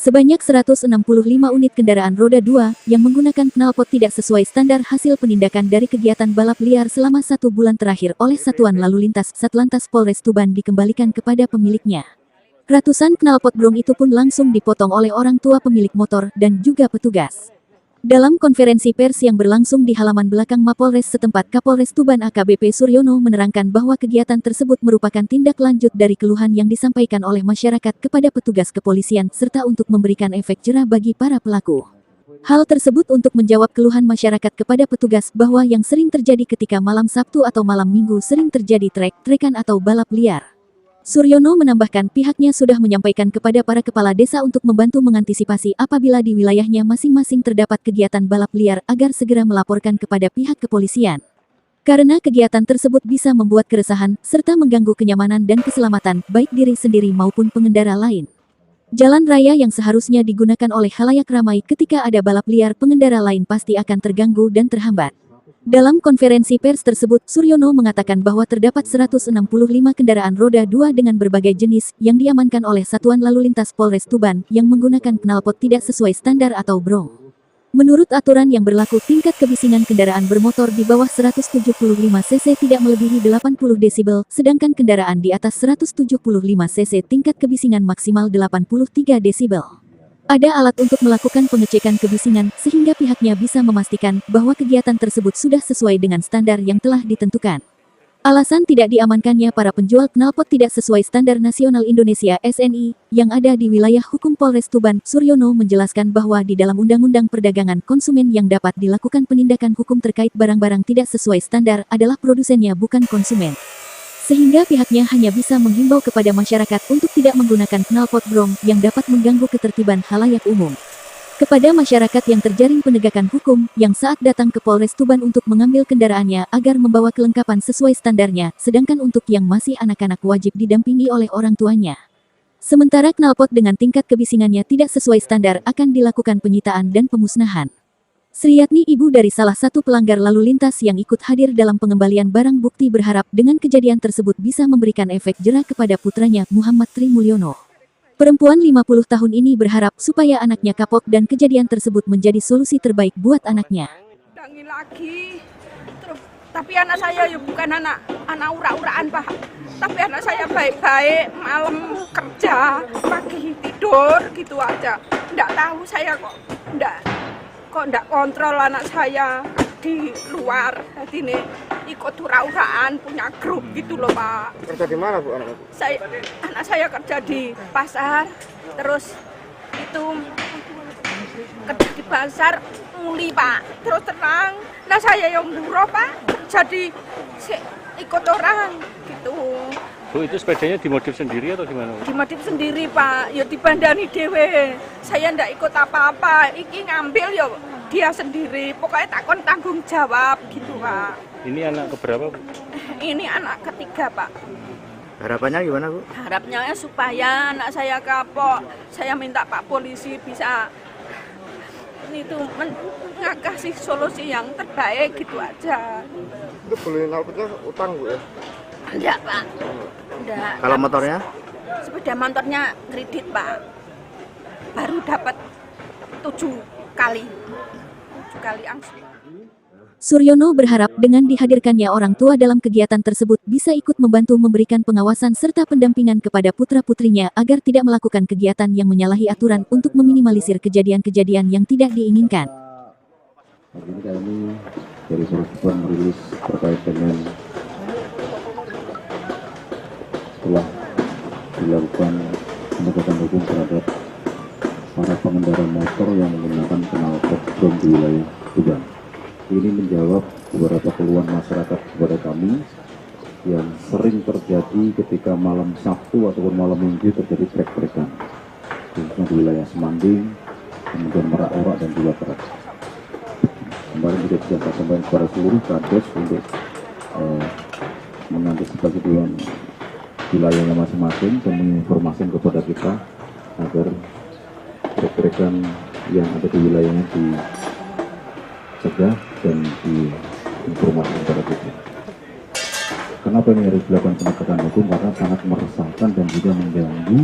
Sebanyak 165 unit kendaraan roda 2 yang menggunakan knalpot tidak sesuai standar hasil penindakan dari kegiatan balap liar selama 1 bulan terakhir oleh Satuan Lalu Lintas Satlantas Polres Tuban dikembalikan kepada pemiliknya. Ratusan knalpot brong itu pun langsung dipotong oleh orang tua pemilik motor dan juga petugas. Dalam konferensi pers yang berlangsung di halaman belakang Mapolres setempat, Kapolres Tuban AKBP Suryono menerangkan bahwa kegiatan tersebut merupakan tindak lanjut dari keluhan yang disampaikan oleh masyarakat kepada petugas kepolisian serta untuk memberikan efek jerah bagi para pelaku. Hal tersebut untuk menjawab keluhan masyarakat kepada petugas bahwa yang sering terjadi ketika malam Sabtu atau malam Minggu sering terjadi trek-trekan atau balap liar. Suryono menambahkan pihaknya sudah menyampaikan kepada para kepala desa untuk membantu mengantisipasi apabila di wilayahnya masing-masing terdapat kegiatan balap liar agar segera melaporkan kepada pihak kepolisian. Karena kegiatan tersebut bisa membuat keresahan serta mengganggu kenyamanan dan keselamatan baik diri sendiri maupun pengendara lain. Jalan raya yang seharusnya digunakan oleh khalayak ramai ketika ada balap liar, pengendara lain pasti akan terganggu dan terhambat. Dalam konferensi pers tersebut, Suryono mengatakan bahwa terdapat 165 kendaraan roda 2 dengan berbagai jenis yang diamankan oleh Satuan Lalu Lintas Polres Tuban yang menggunakan knalpot tidak sesuai standar atau brong. Menurut aturan yang berlaku, tingkat kebisingan kendaraan bermotor di bawah 175 cc tidak melebihi 80 desibel, sedangkan kendaraan di atas 175 cc tingkat kebisingan maksimal 83 desibel. Ada alat untuk melakukan pengecekan kebisingan, sehingga pihaknya bisa memastikan bahwa kegiatan tersebut sudah sesuai dengan standar yang telah ditentukan. Alasan tidak diamankannya para penjual knalpot tidak sesuai Standar Nasional Indonesia (SNI) yang ada di wilayah hukum Polres Tuban, Suryono menjelaskan bahwa di dalam Undang-Undang Perdagangan Konsumen yang dapat dilakukan penindakan hukum terkait barang-barang tidak sesuai standar adalah produsennya, bukan konsumen. Sehingga pihaknya hanya bisa menghimbau kepada masyarakat untuk tidak menggunakan knalpot brong yang dapat mengganggu ketertiban khalayak umum. Kepada masyarakat yang terjaring penegakan hukum, yang saat datang ke Polres Tuban untuk mengambil kendaraannya agar membawa kelengkapan sesuai standarnya, sedangkan untuk yang masih anak-anak wajib didampingi oleh orang tuanya. Sementara knalpot dengan tingkat kebisingannya tidak sesuai standar akan dilakukan penyitaan dan pemusnahan. Sriyatni, ibu dari salah satu pelanggar lalu lintas yang ikut hadir dalam pengembalian barang bukti, berharap dengan kejadian tersebut bisa memberikan efek jerah kepada putranya, Muhammad Tri Mulyono. Perempuan 50 tahun ini berharap supaya anaknya kapok dan kejadian tersebut menjadi solusi terbaik buat anaknya. Lagi, terus, tapi anak saya ya bukan anak ura-uraan, Pak. Tapi anak saya baik-baik, malam kerja, pagi tidur gitu aja. Nggak tahu saya kok nggak kontrol anak saya di luar. Jadi nih ikut ura-uraan, punya grup gitu loh, Pak. Kerja di mana, Bu, anak? Anak saya kerja di pasar, terus itu kerja di pasar muli, Pak. Terus terang, nah saya yang buruh, Pak, jadi ikut orang gitu. Bu, itu sepedanya dimodif sendiri atau gimana? Dimodif sendiri, Pak. Ya dibandani dewe. Saya ndak ikut apa-apa. Iki ngambil ya dia sendiri. Pokoknya takon tanggung jawab gitu, Pak. Ini anak keberapa, Bu? Ini anak ketiga, Pak. Harapannya gimana, Bu? Harapnya supaya anak saya kapok. Saya minta Pak Polisi bisa itu ngasih solusi yang terbaik gitu aja. Itu beli knalpotnya utang, Bu, ya? Enggak, Pak. Enggak. Kalau motornya? Sepeda motornya kredit, Pak. Baru dapat 7 kali angsuran. Suryono berharap dengan dihadirkannya orang tua dalam kegiatan tersebut bisa ikut membantu memberikan pengawasan serta pendampingan kepada putra-putrinya agar tidak melakukan kegiatan yang menyalahi aturan untuk meminimalisir kejadian-kejadian yang tidak diinginkan. Hari ini kami dari Polres Tuban merilis terkait dengan setelah dilakukan penegakan hukum terhadap para pengendara motor yang menggunakan knalpot brong di wilayah Tuban. Ini menjawab beberapa keluhan masyarakat kepada kami yang sering terjadi ketika malam Sabtu ataupun malam Minggu terjadi trek-trekan, khususnya di wilayah Semanding, kemudian Merak-Orak dan juga Terak. Kemarin juga sudah saya sampaikan kepada seluruh kades untuk mengantisipasi dengan wilayahnya masing-masing dan menginformasikan kepada kita agar trek-trekan yang ada di wilayahnya dicegah dan diinformasikan kepada kita. Kenapa ini harus dilakukan penegakan hukum? Karena sangat meresahkan dan juga mengganggu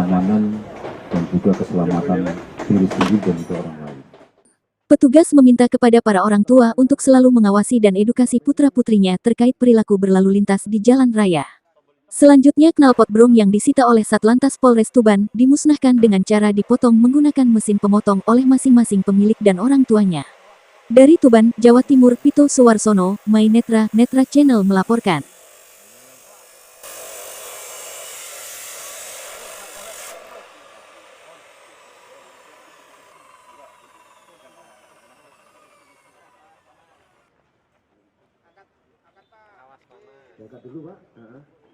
keamanan dan juga keselamatan diri sendiri dan juga orang lain. Petugas meminta kepada para orang tua untuk selalu mengawasi dan edukasi putra-putrinya terkait perilaku berlalu lintas di jalan raya. Selanjutnya knalpot brong yang disita oleh Satlantas Polres Tuban dimusnahkan dengan cara dipotong menggunakan mesin pemotong oleh masing-masing pemilik dan orang tuanya. Dari Tuban, Jawa Timur, Pito Suwarsono, My Netra, Netra Channel melaporkan. Angkat dulu, Pak.